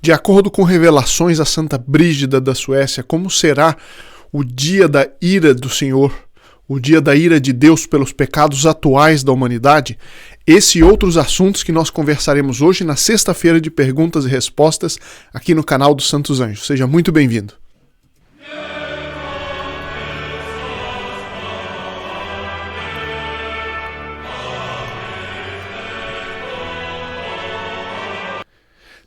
De acordo com revelações a Santa Brígida da Suécia, como será o dia da ira do Senhor, o dia da ira de Deus pelos pecados atuais da humanidade? Esse e outros assuntos que nós conversaremos hoje na sexta-feira de perguntas e respostas aqui no canal dos Santos Anjos. Seja muito bem-vindo.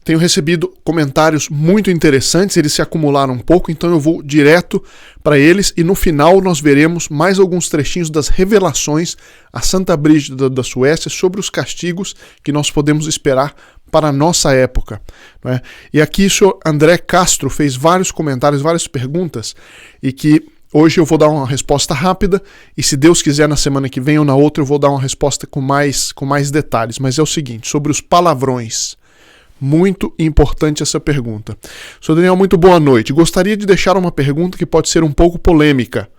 Tenho recebido comentários muito interessantes, eles se acumularam um pouco, então eu vou direto para eles e no final nós veremos mais alguns trechinhos das revelações a Santa Brígida da Suécia sobre os castigos que nós podemos esperar para a nossa época. Não é? E aqui o senhor André Castro fez vários comentários, várias perguntas, e que hoje eu vou dar uma resposta rápida, e se Deus quiser na semana que vem ou na outra eu vou dar uma resposta com mais detalhes. Mas é o seguinte, sobre os palavrões. Muito importante essa pergunta. Sr. Daniel, muito boa noite. Gostaria de deixar uma pergunta que pode ser um pouco polêmica.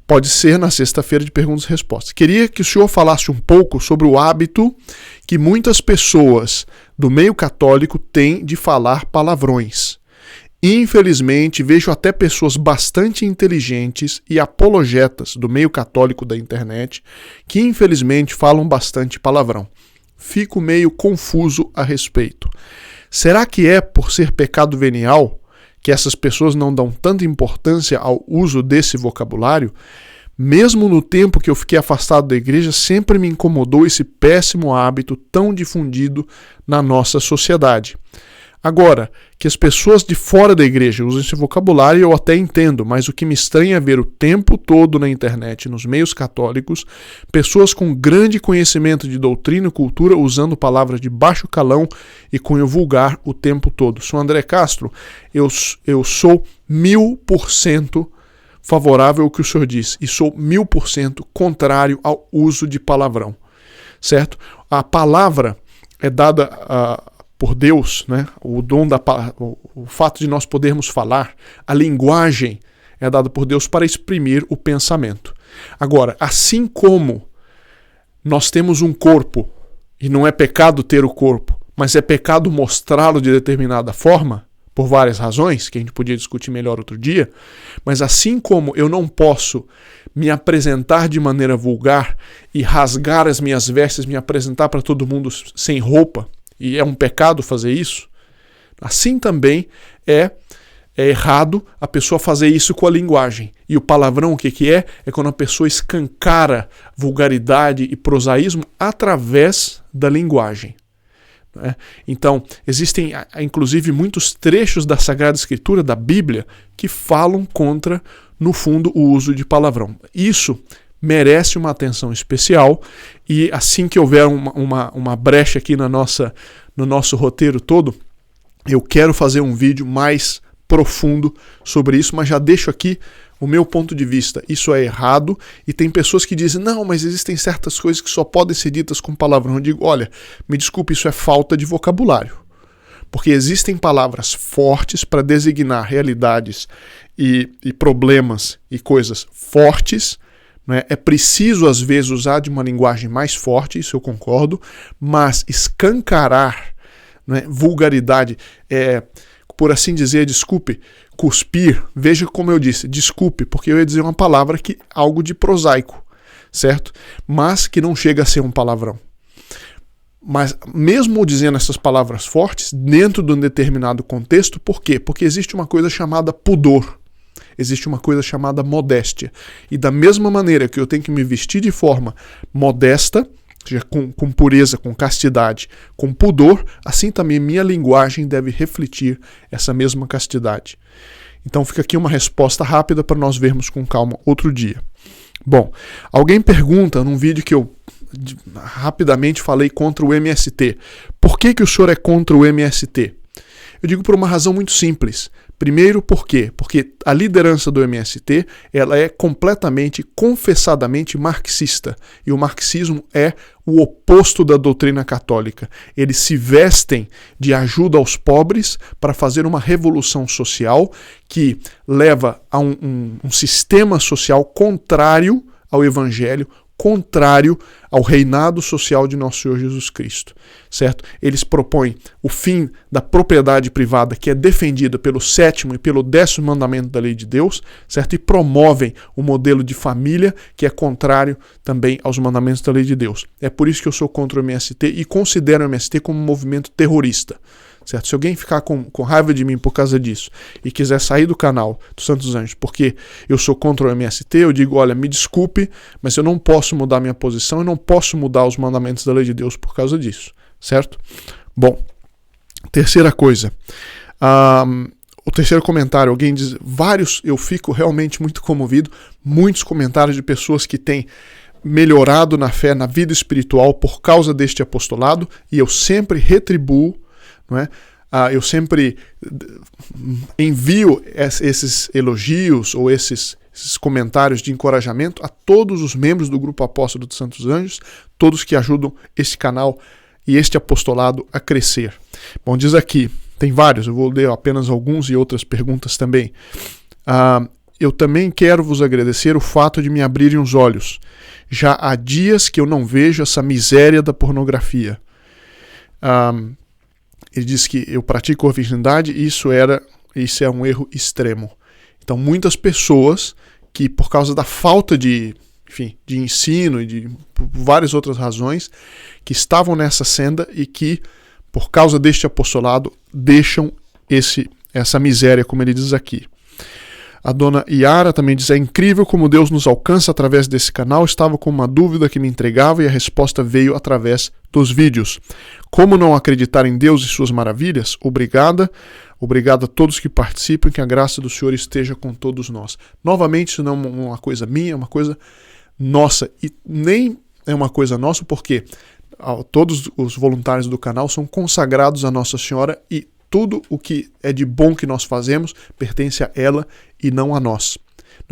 Pode ser na sexta-feira de perguntas e respostas. Queria que o senhor falasse um pouco sobre o hábito que muitas pessoas do meio católico têm de falar palavrões. Infelizmente, vejo até pessoas bastante inteligentes e apologetas do meio católico da internet que infelizmente falam bastante palavrão. Fico meio confuso a respeito. Será que é por ser pecado venial que essas pessoas não dão tanta importância ao uso desse vocabulário? Mesmo no tempo que eu fiquei afastado da igreja, sempre me incomodou esse péssimo hábito tão difundido na nossa sociedade. Agora, que as pessoas de fora da igreja usam esse vocabulário eu até entendo, mas o que me estranha é ver o tempo todo na internet, nos meios católicos, pessoas com grande conhecimento de doutrina e cultura usando palavras de baixo calão e cunho vulgar o tempo todo. Sou André Castro, eu sou 1000% favorável ao que o senhor disse e sou 1000% contrário ao uso de palavrão, certo? A palavra é dada por Deus, né? O fato de nós podermos falar, a linguagem é dada por Deus para exprimir o pensamento. Agora, assim como nós temos um corpo, e não é pecado ter o corpo, mas é pecado mostrá-lo de determinada forma, por várias razões, que a gente podia discutir melhor outro dia, mas assim como eu não posso me apresentar de maneira vulgar e rasgar as minhas vestes, me apresentar para todo mundo sem roupa, e é um pecado fazer isso, assim também é errado a pessoa fazer isso com a linguagem. E o palavrão, o que é? É quando a pessoa escancara vulgaridade e prosaísmo através da linguagem. Então, existem inclusive muitos trechos da Sagrada Escritura, da Bíblia, que falam contra, no fundo, o uso de palavrão. Isso merece uma atenção especial e assim que houver uma brecha aqui no nosso roteiro todo, eu quero fazer um vídeo mais profundo sobre isso, mas já deixo aqui o meu ponto de vista. Isso é errado e tem pessoas que dizem, não, mas existem certas coisas que só podem ser ditas com palavrão. Eu digo, olha, me desculpe, isso é falta de vocabulário. Porque existem palavras fortes para designar realidades e problemas e coisas fortes. É preciso, às vezes, usar de uma linguagem mais forte, isso eu concordo, mas escancarar, vulgaridade, por assim dizer, desculpe, cuspir, veja como eu disse, desculpe, porque eu ia dizer uma palavra que algo de prosaico, certo? Mas que não chega a ser um palavrão. Mas mesmo dizendo essas palavras fortes, dentro de um determinado contexto, por quê? Porque existe uma coisa chamada pudor. Existe uma coisa chamada modéstia. E da mesma maneira que eu tenho que me vestir de forma modesta, ou seja, com pureza, com castidade, com pudor, assim também minha linguagem deve refletir essa mesma castidade. Então fica aqui uma resposta rápida para nós vermos com calma outro dia. Bom, alguém pergunta num vídeo que eu rapidamente falei contra o MST. Por que o senhor é contra o MST? Eu digo por uma razão muito simples. Primeiro, por quê? Porque a liderança do MST ela é completamente, confessadamente marxista. E o marxismo é o oposto da doutrina católica. Eles se vestem de ajuda aos pobres para fazer uma revolução social que leva a um sistema social contrário ao evangelho, contrário ao reinado social de nosso Senhor Jesus Cristo, certo? Eles propõem o fim da propriedade privada, que é defendida pelo 7º e pelo 10º mandamento da lei de Deus, certo? E promovem o modelo de família, que é contrário também aos mandamentos da lei de Deus. É por isso que eu sou contra o MST e considero o MST como um movimento terrorista. Certo? Se alguém ficar com raiva de mim por causa disso e quiser sair do canal dos Santos Anjos porque eu sou contra o MST, eu digo, olha, me desculpe, mas eu não posso mudar minha posição e não posso mudar os mandamentos da lei de Deus por causa disso, certo? Bom, terceira coisa, o terceiro comentário, alguém diz, eu fico realmente muito comovido, muitos comentários de pessoas que têm melhorado na fé, na vida espiritual por causa deste apostolado, e eu sempre retribuo, não é? Eu sempre envio esses elogios ou esses comentários de encorajamento a todos os membros do Grupo Apóstolo dos Santos Anjos, todos que ajudam este canal e este apostolado a crescer. Bom, diz aqui, tem vários, eu vou ler apenas alguns e outras perguntas também. Eu também quero vos agradecer o fato de me abrirem os olhos. Já há dias que eu não vejo essa miséria da pornografia. Ele diz que eu pratico a virgindade e isso é um erro extremo. Então, muitas pessoas que, por causa da falta de ensino e por várias outras razões, que estavam nessa senda e que, por causa deste apostolado, deixam essa miséria, como ele diz aqui. A dona Yara também diz, é incrível como Deus nos alcança através desse canal, estava com uma dúvida que me entregava e a resposta veio através dos vídeos. Como não acreditar em Deus e suas maravilhas? Obrigada a todos que participam, que a graça do Senhor esteja com todos nós. Novamente, isso não é uma coisa minha, é uma coisa nossa, e nem é uma coisa nossa porque todos os voluntários do canal são consagrados a Nossa Senhora e tudo o que é de bom que nós fazemos pertence a ela e não a nós.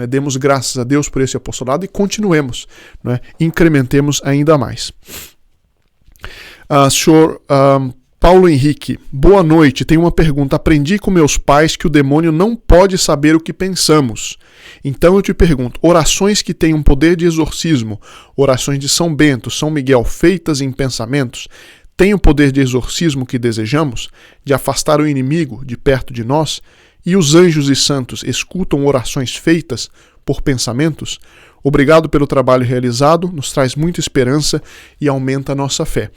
Demos graças a Deus por esse apostolado e continuemos, incrementemos ainda mais. Senhor Paulo Henrique, boa noite. Tenho uma pergunta. Aprendi com meus pais que o demônio não pode saber o que pensamos. Então eu te pergunto, orações que têm um poder de exorcismo, orações de São Bento, São Miguel, feitas em pensamentos, têm o poder de exorcismo que desejamos, de afastar o inimigo de perto de nós, e os anjos e santos escutam orações feitas por pensamentos? Obrigado pelo trabalho realizado, nos traz muita esperança e aumenta a nossa fé.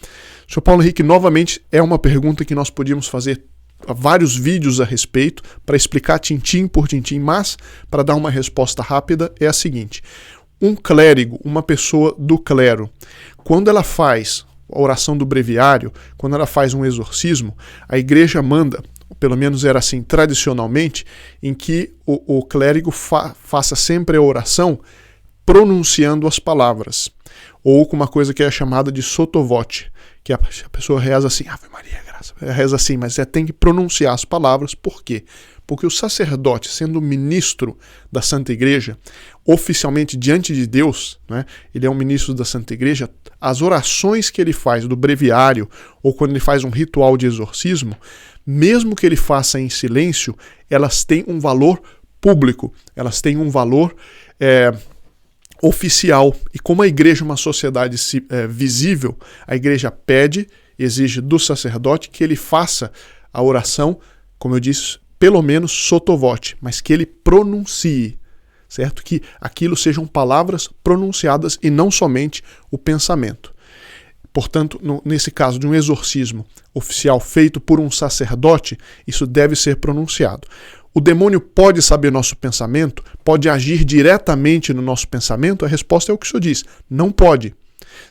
Sr. Paulo Henrique, novamente, é uma pergunta que nós podíamos fazer vários vídeos a respeito, para explicar tintim por tintim, mas, para dar uma resposta rápida, é a seguinte. Um clérigo, uma pessoa do clero, quando ela faz a oração do breviário, quando ela faz um exorcismo, a igreja manda, pelo menos era assim tradicionalmente, em que o clérigo faça sempre a oração pronunciando as palavras, ou com uma coisa que é chamada de sottovoce, que a pessoa reza assim, Ave Maria, graça, reza assim, mas tem que pronunciar as palavras. Por quê? Porque o sacerdote, sendo ministro da Santa Igreja, oficialmente diante de Deus, ele é um ministro da Santa Igreja, as orações que ele faz do breviário, ou quando ele faz um ritual de exorcismo, mesmo que ele faça em silêncio, elas têm um valor público, elas têm um valor oficial. E como a igreja é uma sociedade visível, a igreja exige do sacerdote que ele faça a oração, como eu disse, pelo menos sottovoce, mas que ele pronuncie, certo? Que aquilo sejam palavras pronunciadas e não somente o pensamento. Portanto, nesse caso de um exorcismo oficial feito por um sacerdote, isso deve ser pronunciado. O demônio pode saber nosso pensamento? Pode agir diretamente no nosso pensamento? A resposta é o que o senhor diz, não pode.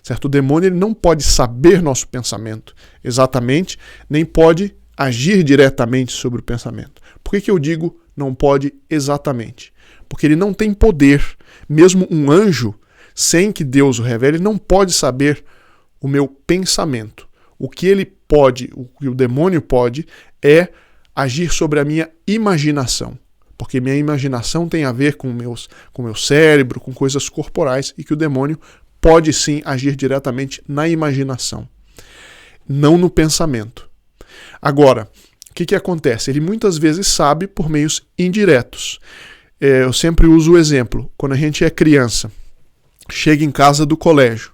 Certo? O demônio ele não pode saber nosso pensamento exatamente, nem pode agir diretamente sobre o pensamento. Por que eu digo não pode exatamente? Porque ele não tem poder. Mesmo um anjo, sem que Deus o revele, não pode saber o meu pensamento. O que ele pode, o que o demônio pode, é agir sobre a minha imaginação. Porque minha imaginação tem a ver com o meu cérebro, com coisas corporais, e que o demônio pode sim agir diretamente na imaginação, não no pensamento. Agora, o que acontece? Ele muitas vezes sabe por meios indiretos. Eu sempre uso o exemplo, quando a gente é criança chega em casa do colégio,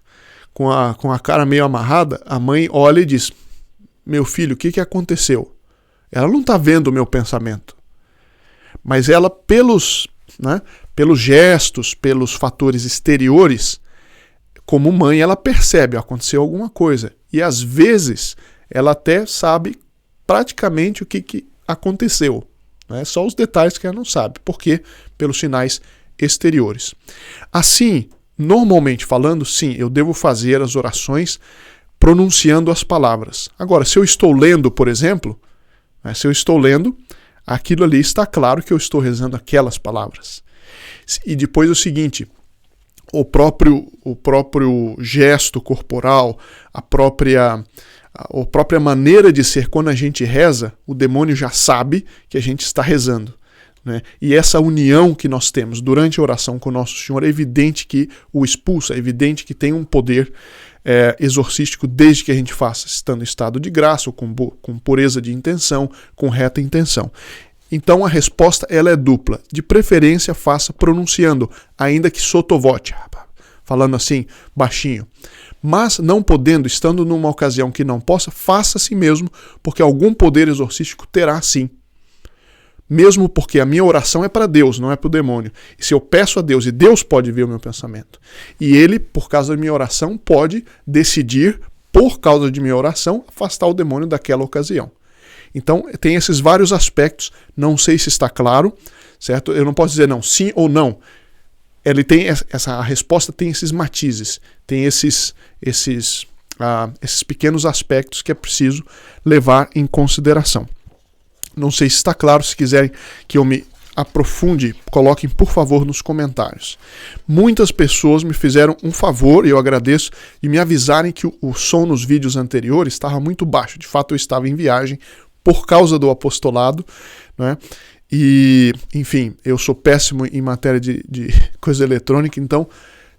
com a cara meio amarrada, a mãe olha e diz: meu filho, o que aconteceu? Ela não está vendo o meu pensamento. Mas ela, pelos gestos, pelos fatores exteriores, como mãe, ela percebe, aconteceu alguma coisa. E às vezes, ela até sabe praticamente o que aconteceu. Né? Só os detalhes que ela não sabe. Por quê? Pelos sinais exteriores. Assim, normalmente falando, sim, eu devo fazer as orações pronunciando as palavras. Agora, se eu estou lendo, por exemplo, aquilo ali está claro que eu estou rezando aquelas palavras. E depois o seguinte, o próprio gesto corporal, a própria maneira de ser, quando a gente reza, o demônio já sabe que a gente está rezando. Né? E essa união que nós temos durante a oração com o Nosso Senhor é evidente que o expulsa, é evidente que tem um poder exorcístico desde que a gente faça, estando em estado de graça, ou com pureza de intenção, com reta intenção. Então a resposta ela é dupla. De preferência faça pronunciando, ainda que sotto voce, falando assim baixinho. Mas não podendo, estando numa ocasião que não possa, faça assim mesmo, porque algum poder exorcístico terá sim. Mesmo porque a minha oração é para Deus, não é para o demônio. E se eu peço a Deus, e Deus pode ver o meu pensamento, e Ele, por causa da minha oração, pode decidir, por causa de minha oração, afastar o demônio daquela ocasião. Então, tem esses vários aspectos, não sei se está claro, certo? Eu não posso dizer não, sim ou não. A resposta tem esses matizes, tem esses pequenos aspectos que é preciso levar em consideração. Não sei se está claro, se quiserem que eu me aprofunde, coloquem por favor nos comentários. Muitas pessoas me fizeram um favor, e eu agradeço, de me avisarem que o som nos vídeos anteriores estava muito baixo. De fato, eu estava em viagem por causa do apostolado, né? E, enfim, eu sou péssimo em matéria de coisa eletrônica, então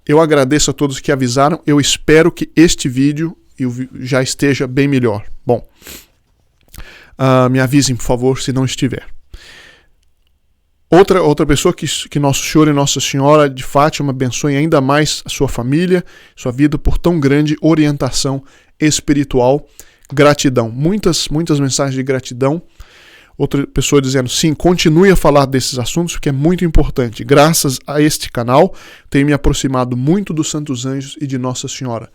eu agradeço a todos que avisaram. Eu espero que este vídeo já esteja bem melhor. Bom, me avisem, por favor, se não estiver. Outra pessoa que Nosso Senhor e Nossa Senhora de Fátima abençoem ainda mais a sua família, sua vida, por tão grande orientação espiritual. Gratidão. Muitas mensagens de gratidão. Outra pessoa dizendo, sim, continue a falar desses assuntos, porque é muito importante. Graças a este canal, tenho me aproximado muito dos Santos Anjos e de Nossa Senhora.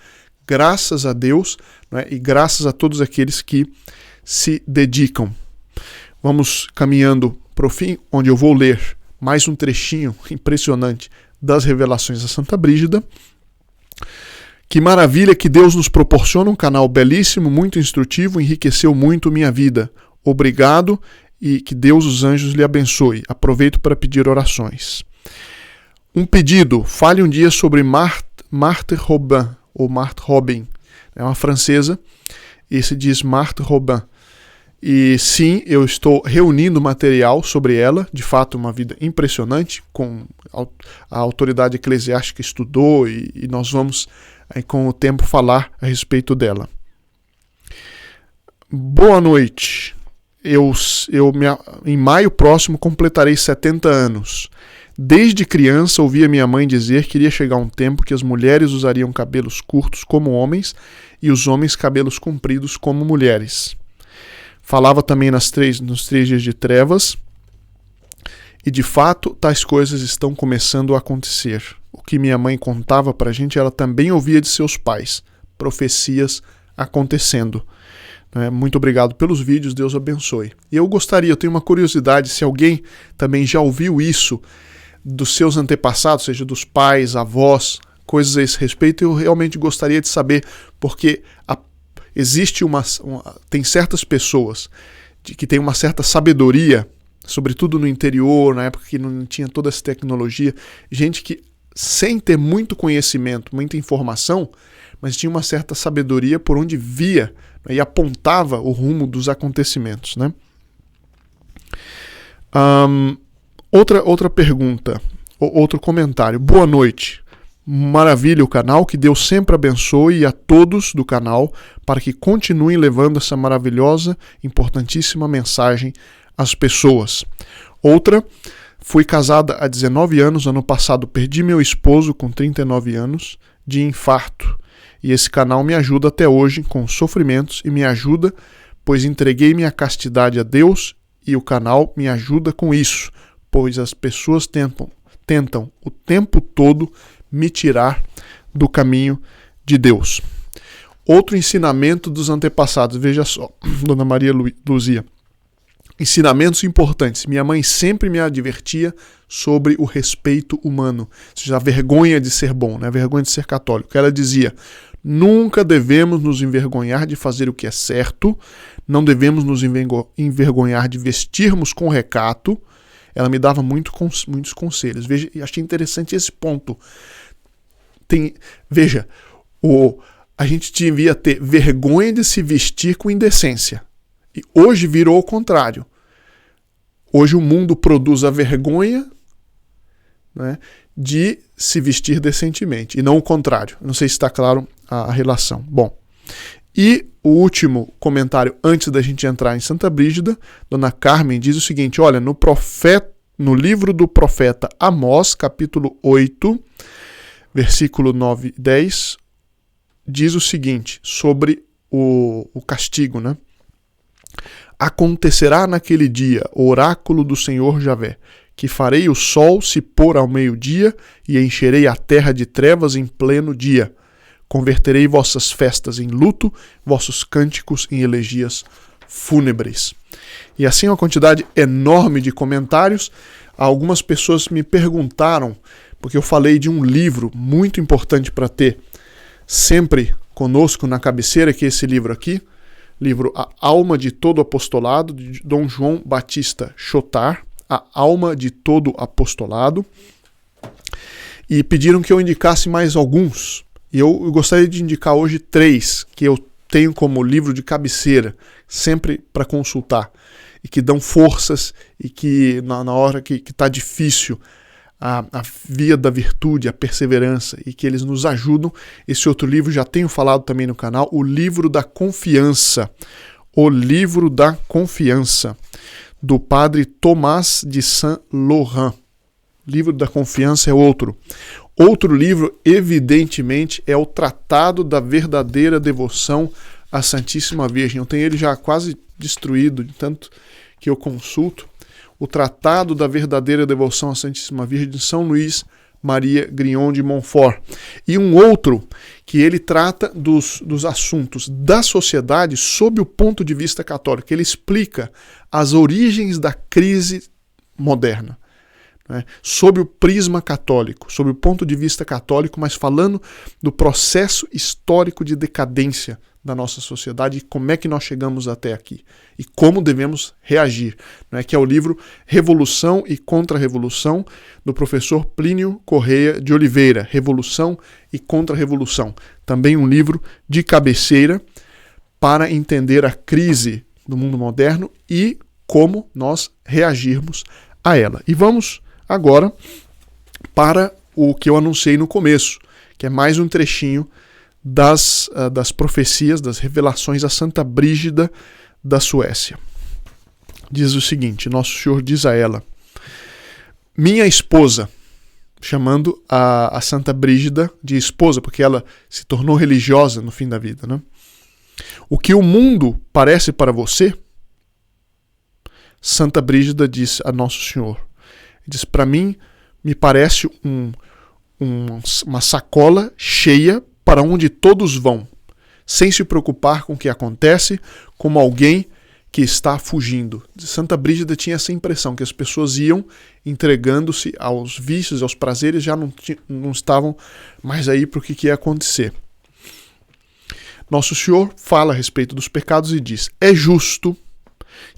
Graças a Deus, né, e graças a todos aqueles que se dedicam. Vamos caminhando para o fim, onde eu vou ler mais um trechinho impressionante das revelações da Santa Brígida. Que maravilha que Deus nos proporciona um canal belíssimo, muito instrutivo, enriqueceu muito minha vida. Obrigado e que Deus os anjos lhe abençoe. Aproveito para pedir orações. Um pedido, fale um dia sobre Marthe Robin, ou Marthe Robin, é uma francesa, e se diz Marthe Robin. E sim, eu estou reunindo material sobre ela, de fato uma vida impressionante, com a autoridade eclesiástica estudou e nós vamos com o tempo falar a respeito dela. Boa noite, em maio próximo completarei 70 anos. Desde criança ouvia minha mãe dizer que iria chegar um tempo que as mulheres usariam cabelos curtos como homens e os homens cabelos compridos como mulheres. Falava também nos 3 dias de trevas, e de fato tais coisas estão começando a acontecer. O que minha mãe contava pra gente, ela também ouvia de seus pais, profecias acontecendo. Muito obrigado pelos vídeos, Deus abençoe. E eu tenho uma curiosidade, se alguém também já ouviu isso dos seus antepassados, seja dos pais, avós, coisas a esse respeito, eu realmente gostaria de saber, porque tem certas pessoas que têm uma certa sabedoria, sobretudo no interior, na época que não tinha toda essa tecnologia, gente que, sem ter muito conhecimento, muita informação, mas tinha uma certa sabedoria por onde via, né, e apontava o rumo dos acontecimentos. Né? Outra pergunta, outro comentário. Boa noite. Maravilha o canal, que Deus sempre abençoe a todos do canal para que continuem levando essa maravilhosa, importantíssima mensagem às pessoas. Outra, Fui casada há 19 anos, ano passado perdi meu esposo com 39 anos de infarto. E esse canal me ajuda até hoje com sofrimentos e me ajuda, pois entreguei minha castidade a Deus e o canal me ajuda com isso, pois as pessoas tentam o tempo todo me tirar do caminho de Deus. Outro ensinamento dos antepassados, veja só, Dona Maria Luzia. Ensinamentos importantes. Minha mãe sempre me advertia sobre o respeito humano, ou seja, a vergonha de ser bom, né? A vergonha de ser católico. Ela dizia: nunca devemos nos envergonhar de fazer o que é certo, não devemos nos envergonhar de vestirmos com recato. Ela me dava muitos conselhos. Veja, achei interessante esse ponto. Veja, a gente devia ter vergonha de se vestir com indecência. E hoje virou o contrário. Hoje o mundo produz a vergonha, né, de se vestir decentemente, e não o contrário. Não sei se está claro a relação. Bom, e o último comentário antes da gente entrar em Santa Brígida, Dona Carmen diz o seguinte: olha, no livro do profeta Amós, capítulo 8, versículo 9 e 10, diz o seguinte sobre o castigo, né? Acontecerá naquele dia, o oráculo do Senhor Javé, que farei o sol se pôr ao meio-dia e encherei a terra de trevas em pleno dia. Converterei vossas festas em luto, vossos cânticos em elegias fúnebres. E assim uma quantidade enorme de comentários. Algumas pessoas me perguntaram, porque eu falei de um livro muito importante para ter sempre conosco na cabeceira, que é esse livro aqui, livro A Alma de Todo Apostolado, de Dom João Batista Chotar, A Alma de Todo Apostolado, e pediram que eu indicasse mais alguns, e eu gostaria de indicar hoje 3, que eu tenho como livro de cabeceira, sempre para consultar, e que dão forças, e que na hora que está difícil, a via da virtude, a perseverança, e que eles nos ajudam. Esse outro livro, já tenho falado também no canal, o Livro da Confiança. O Livro da Confiança, do padre Tomás de Saint-Laurent. Livro da Confiança é outro. Outro livro, evidentemente, é o Tratado da Verdadeira Devoção à Santíssima Virgem. Eu tenho ele já quase destruído, de tanto que eu consulto. O Tratado da Verdadeira Devoção à Santíssima Virgem, de São Luís Maria Grignon de Montfort. E um outro que ele trata dos assuntos da sociedade sob o ponto de vista católico. Ele explica as origens da crise moderna, né, sob o prisma católico, sob o ponto de vista católico, mas falando do processo histórico de decadência da nossa sociedade e como é que nós chegamos até aqui e como devemos reagir, né, que é o livro Revolução e Contra-Revolução, do professor Plínio Correia de Oliveira, Revolução e Contra-Revolução, também um livro de cabeceira para entender a crise do mundo moderno e como nós reagirmos a ela. E vamos agora para o que eu anunciei no começo, que é mais um trechinho das profecias, das revelações a Santa Brígida da Suécia. Diz o seguinte: Nosso Senhor diz a ela: minha esposa, chamando a Santa Brígida de esposa, porque ela se tornou religiosa no fim da vida, né? O que o mundo parece para você? Santa Brígida diz a Nosso Senhor, diz: para mim, me parece uma sacola cheia para onde todos vão, sem se preocupar com o que acontece, como alguém que está fugindo. Santa Brígida tinha essa impressão, que as pessoas iam entregando-se aos vícios, aos prazeres, já não estavam mais aí para o que ia acontecer. Nosso Senhor fala a respeito dos pecados e diz: é justo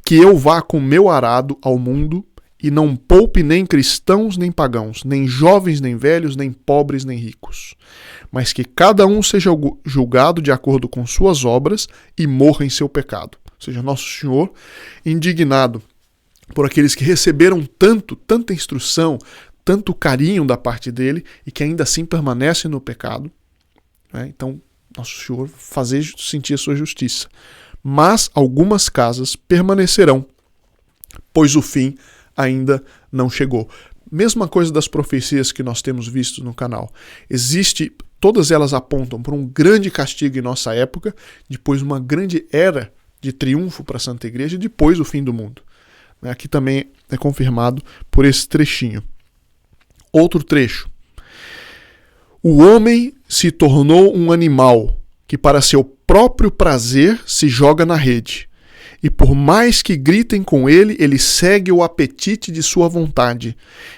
que eu vá com meu arado ao mundo e não poupe nem cristãos nem pagãos, nem jovens nem velhos, nem pobres nem ricos, mas que cada um seja julgado de acordo com suas obras e morra em seu pecado. Ou seja, Nosso Senhor, indignado por aqueles que receberam tanta instrução, tanto carinho da parte dele e que ainda assim permanecem no pecado, né? Então, Nosso Senhor fazer sentir a sua justiça. Mas algumas casas permanecerão, pois o fim ainda não chegou. Mesma coisa das profecias que nós temos visto no canal. Todas elas apontam para um grande castigo em nossa época, depois uma grande era de triunfo para a Santa Igreja e depois o fim do mundo. Aqui também é confirmado por esse trechinho. Outro trecho. O homem se tornou um animal que para seu próprio prazer se joga na rede. E por mais que gritem com ele, ele segue o apetite de sua vontade.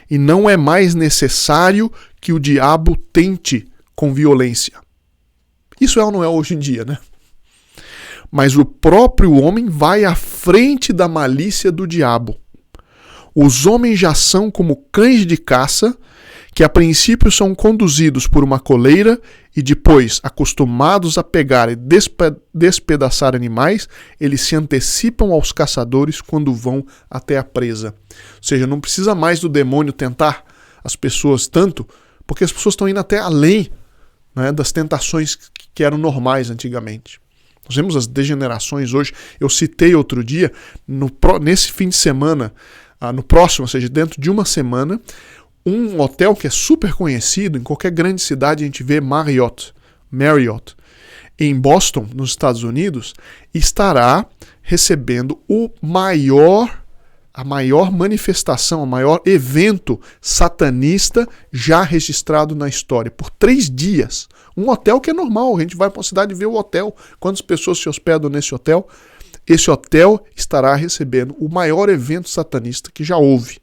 E não é mais necessário que o diabo tente com violência. Isso é ou não é hoje em dia, né? Mas o próprio homem vai à frente da malícia do diabo. Os homens já são como cães de caça, que a princípio são conduzidos por uma coleira e depois, acostumados a pegar e despedaçar animais, eles se antecipam aos caçadores quando vão até a presa. Ou seja, não precisa mais do demônio tentar as pessoas tanto, porque as pessoas estão indo até além, né, das tentações que eram normais antigamente. Nós vemos as degenerações hoje. Eu citei outro dia, nesse fim de semana, no próximo, ou seja, dentro de uma semana, um hotel que é super conhecido, em qualquer grande cidade a gente vê Marriott, em Boston, nos Estados Unidos, estará recebendo a maior manifestação, o maior evento satanista já registrado na história, por 3 dias. Um hotel que é normal, a gente vai para uma cidade ver o hotel, quantas pessoas se hospedam nesse hotel. Esse hotel estará recebendo o maior evento satanista que já houve.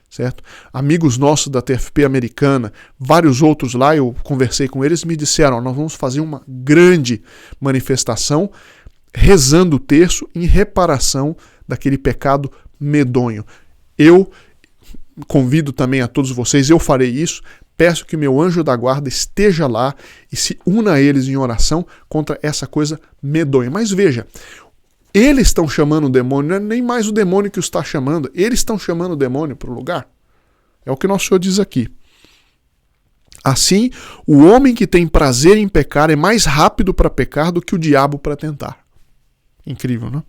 Certo? Amigos nossos da TFP americana, vários outros lá, eu conversei com eles, me disseram, nós vamos fazer uma grande manifestação, rezando o terço em reparação daquele pecado medonho. Eu convido também a todos vocês, eu farei isso, peço que meu anjo da guarda esteja lá e se una a eles em oração contra essa coisa medonha. Mas veja, eles estão chamando o demônio, não é nem mais o demônio que os está chamando, eles estão chamando o demônio para o lugar. É o que nosso Senhor diz aqui. Assim, o homem que tem prazer em pecar é mais rápido para pecar do que o diabo para tentar. Incrível, não?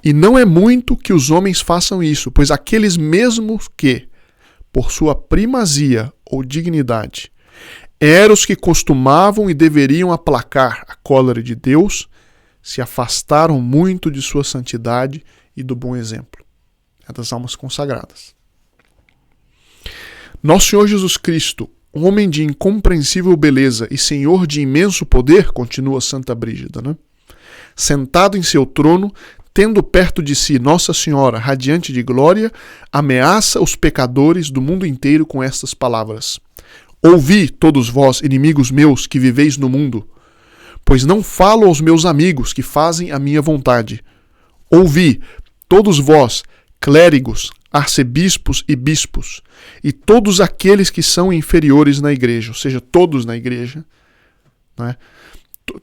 E não é muito que os homens façam isso, pois aqueles mesmos que, por sua primazia ou dignidade, eram os que costumavam e deveriam aplacar a cólera de Deus, se afastaram muito de sua santidade e do bom exemplo. É das almas consagradas. Nosso Senhor Jesus Cristo, homem de incompreensível beleza e Senhor de imenso poder, continua Santa Brígida, né? Sentado em seu trono, tendo perto de si Nossa Senhora, radiante de glória, ameaça os pecadores do mundo inteiro com estas palavras. Ouvi, todos vós, inimigos meus, que viveis no mundo, pois não falo aos meus amigos que fazem a minha vontade. Ouvi, todos vós, clérigos, arcebispos e bispos, e todos aqueles que são inferiores na igreja, ou seja, todos na igreja, né?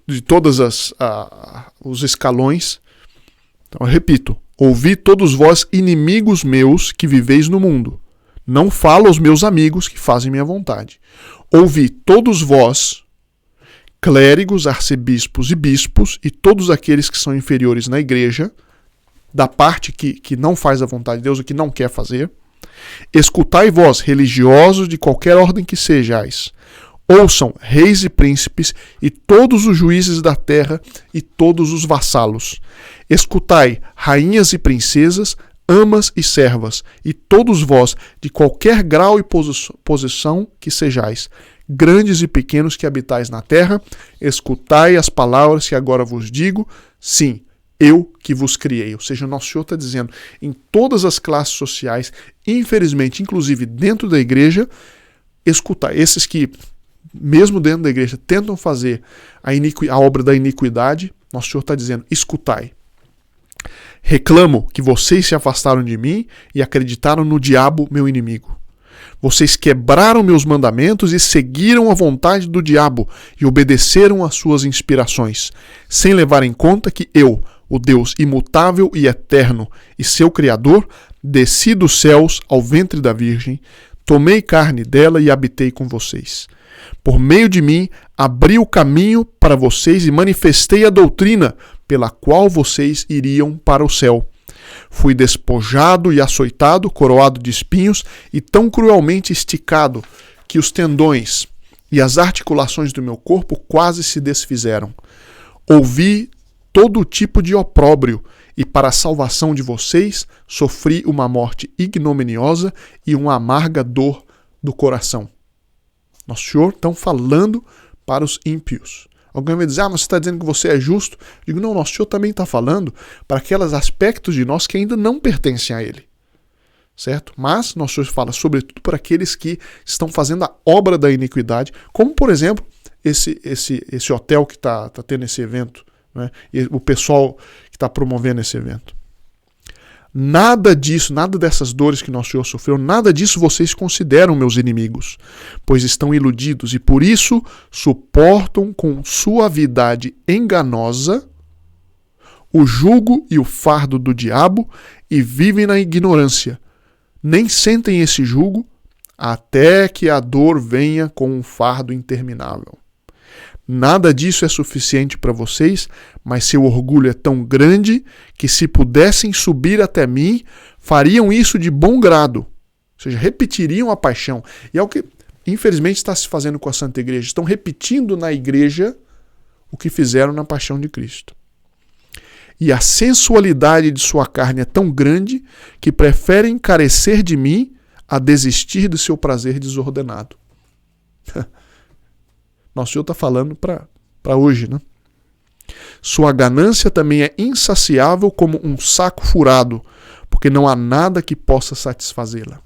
De todos os escalões. Então, eu repito, ouvi todos vós, inimigos meus que viveis no mundo. Não falo aos meus amigos que fazem minha vontade. Ouvi todos vós, clérigos, arcebispos e bispos, e todos aqueles que são inferiores na igreja, da parte que não faz a vontade de Deus, o que não quer fazer. Escutai vós, religiosos de qualquer ordem que sejais. Ouçam reis e príncipes, e todos os juízes da terra, e todos os vassalos. Escutai, rainhas e princesas, amas e servas, e todos vós, de qualquer grau e posição que sejais, grandes e pequenos que habitais na terra, escutai as palavras que agora vos digo, sim, eu que vos criei. Ou seja, o Nosso Senhor está dizendo, em todas as classes sociais, infelizmente, inclusive dentro da igreja, escutai. Esses que, mesmo dentro da igreja, tentam fazer a obra da iniquidade, Nosso Senhor está dizendo, escutai. Reclamo que vocês se afastaram de mim e acreditaram no diabo, meu inimigo. Vocês quebraram meus mandamentos e seguiram a vontade do diabo e obedeceram às suas inspirações, sem levar em conta que eu, o Deus imutável e eterno e seu Criador, desci dos céus ao ventre da Virgem, tomei carne dela e habitei com vocês. Por meio de mim, abri o caminho para vocês e manifestei a doutrina pela qual vocês iriam para o céu. Fui despojado e açoitado, coroado de espinhos e tão cruelmente esticado que os tendões e as articulações do meu corpo quase se desfizeram. Ouvi todo tipo de opróbrio e para a salvação de vocês sofri uma morte ignominiosa e uma amarga dor do coração. Nosso Senhor está falando para os ímpios. Alguém vai dizer, mas você está dizendo que você é justo? Eu digo, não, nosso Senhor também está falando para aqueles aspectos de nós que ainda não pertencem a Ele. Certo? Mas nosso Senhor fala sobretudo para aqueles que estão fazendo a obra da iniquidade, como por exemplo, esse hotel que está tendo esse evento, né? E o pessoal que está promovendo esse evento. Nada disso, nada dessas dores que nosso Senhor sofreu, nada disso vocês consideram meus inimigos, pois estão iludidos e por isso suportam com suavidade enganosa o jugo e o fardo do diabo e vivem na ignorância. Nem sentem esse jugo até que a dor venha com um fardo interminável. Nada disso é suficiente para vocês, mas seu orgulho é tão grande que se pudessem subir até mim, fariam isso de bom grado. Ou seja, repetiriam a paixão. E é o que, infelizmente, está se fazendo com a Santa Igreja. Estão repetindo na igreja o que fizeram na paixão de Cristo. E a sensualidade de sua carne é tão grande que preferem carecer de mim a desistir do seu prazer desordenado. Nosso Senhor está falando para hoje, né? Sua ganância também é insaciável como um saco furado, porque não há nada que possa satisfazê-la.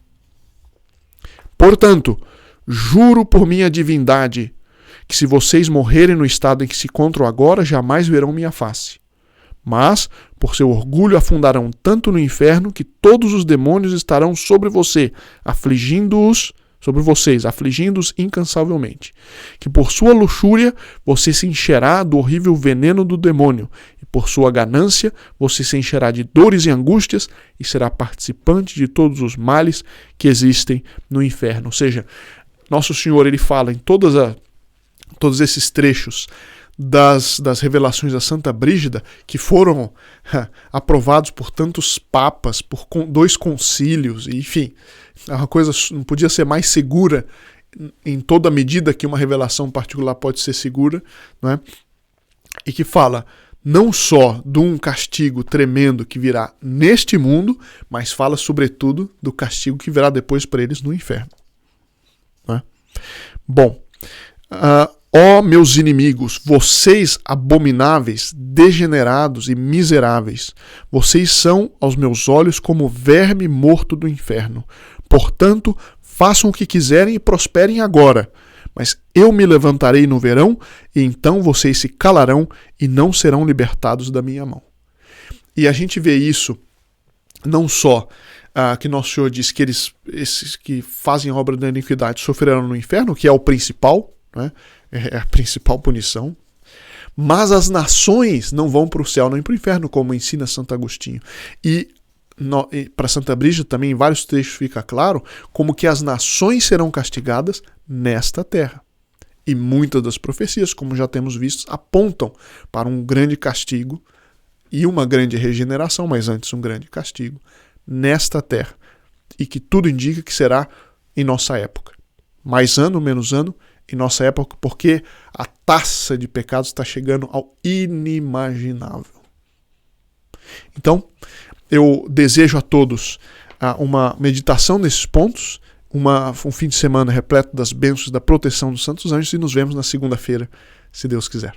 Portanto, juro por minha divindade, que se vocês morrerem no estado em que se encontram agora, jamais verão minha face. Mas, por seu orgulho, afundarão tanto no inferno que todos os demônios estarão sobre vocês, afligindo-os incansavelmente. Que por sua luxúria você se encherá do horrível veneno do demônio, e por sua ganância você se encherá de dores e angústias e será participante de todos os males que existem no inferno. Ou seja, Nosso Senhor ele fala em todos esses trechos das revelações da Santa Brígida, que foram aprovados por tantos papas, por 2 concílios, enfim, a coisa não podia ser mais segura em toda medida que uma revelação particular pode ser segura, não é? E que fala não só de um castigo tremendo que virá neste mundo, mas fala sobretudo do castigo que virá depois para eles no inferno. Não é? Bom, ó meus inimigos, vocês abomináveis, degenerados e miseráveis, vocês são aos meus olhos como verme morto do inferno. Portanto, façam o que quiserem e prosperem agora, mas eu me levantarei no verão e então vocês se calarão e não serão libertados da minha mão. E a gente vê isso não só que Nosso Senhor diz que esses que fazem a obra da iniquidade sofrerão no inferno, que é o principal, né? É a principal punição, mas as nações não vão para o céu nem para o inferno, como ensina Santo Agostinho. E para Santa Brígida também em vários trechos fica claro como que as nações serão castigadas nesta terra. E muitas das profecias, como já temos visto, apontam para um grande castigo e uma grande regeneração, mas antes um grande castigo nesta terra. E que tudo indica que será em nossa época. Mais ano, menos ano, em nossa época, porque a taça de pecados está chegando ao inimaginável. Então, eu desejo a todos uma meditação nesses pontos, um fim de semana repleto das bênçãos da proteção dos santos anjos e nos vemos na segunda-feira, se Deus quiser.